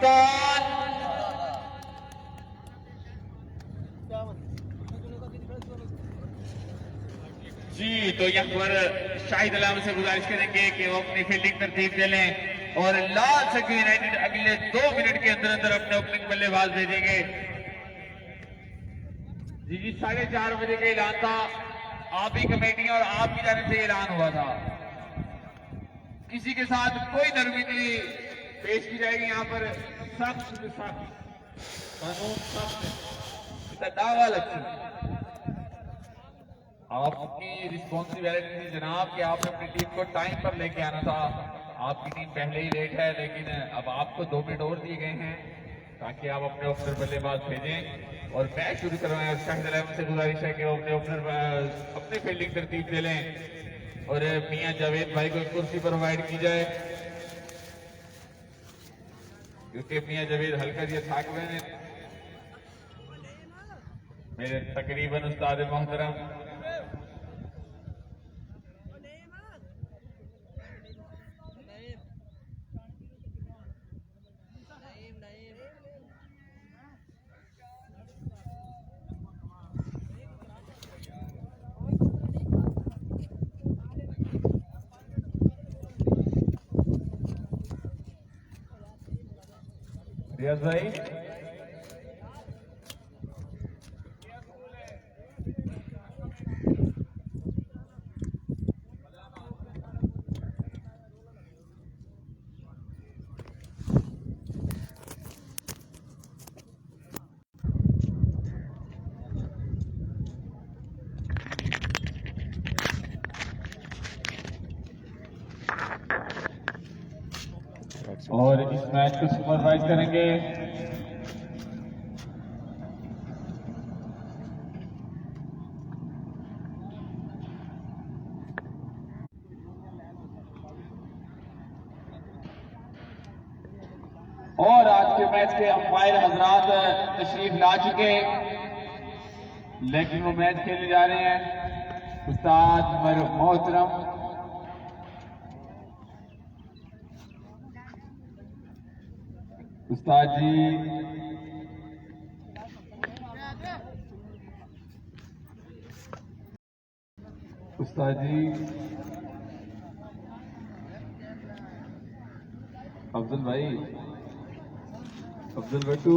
पाकिस्तान। जी तो यहाँ पर शाहिद अलाम से गुजारिश करेंगे कि वो अपनी फील्डिंग तरतीब दे लें और लाल सकी यूनाइटेड अगले 2 मिनट के अंदर अंदर अपने ओपनिंग बल्लेबाज भेजेंगे। जी 4:30 बजे का ऐलान था, आप ही कमेटी और आपकी जानिब से ऐलान हुआ था। किसी के साथ कोई नरमी नहीं पेश की जाएगी। यहाँ पर सख्त से सख्त कानून, सख्त दावा लगती। आपकी रिस्पॉन्सिबिलिटी थी जनाब कि आपने अपनी टीम को टाइम पर लेके आना था। आपकी टीम पहले ही लेट है, लेकिन अब आपको 2 मिनट और दिए गए हैं ताकि आप अपने ओपनर बल्लेबाज भेजें और मैच शुरू करवाएं। और शाहिद अलाम से गुजारिश है कि वो अपने ओपनर अपनी फील्डिंग तरतीब दे लें और मियां जावेद भाई को एक कुर्सी प्रोवाइड की जाए क्योंकि मियां जावेद हल्का ये थाक हुए हैं। मेरे तकरीबन उस्ताद मोहतरम रियाज भाई, और इस मैच को सुपरवाइज करेंगे और आज के मैच के अंपायर हजरात तशरीफ ला चुके, लेकिन वो मैच खेलने जा रहे हैं उस्ताद मोहतरम उस्ताद जी। उस्ताद जी अफजल भाई, अफजल बट्टू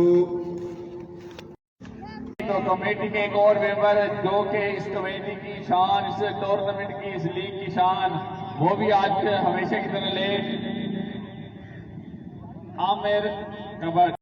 तो कमेटी के एक और मेंबर जो कि इस कमेटी की शान, इस टूर्नामेंट की, इस लीग की शान, वो भी आज हमेशा की तरह लेट आमिर कबट।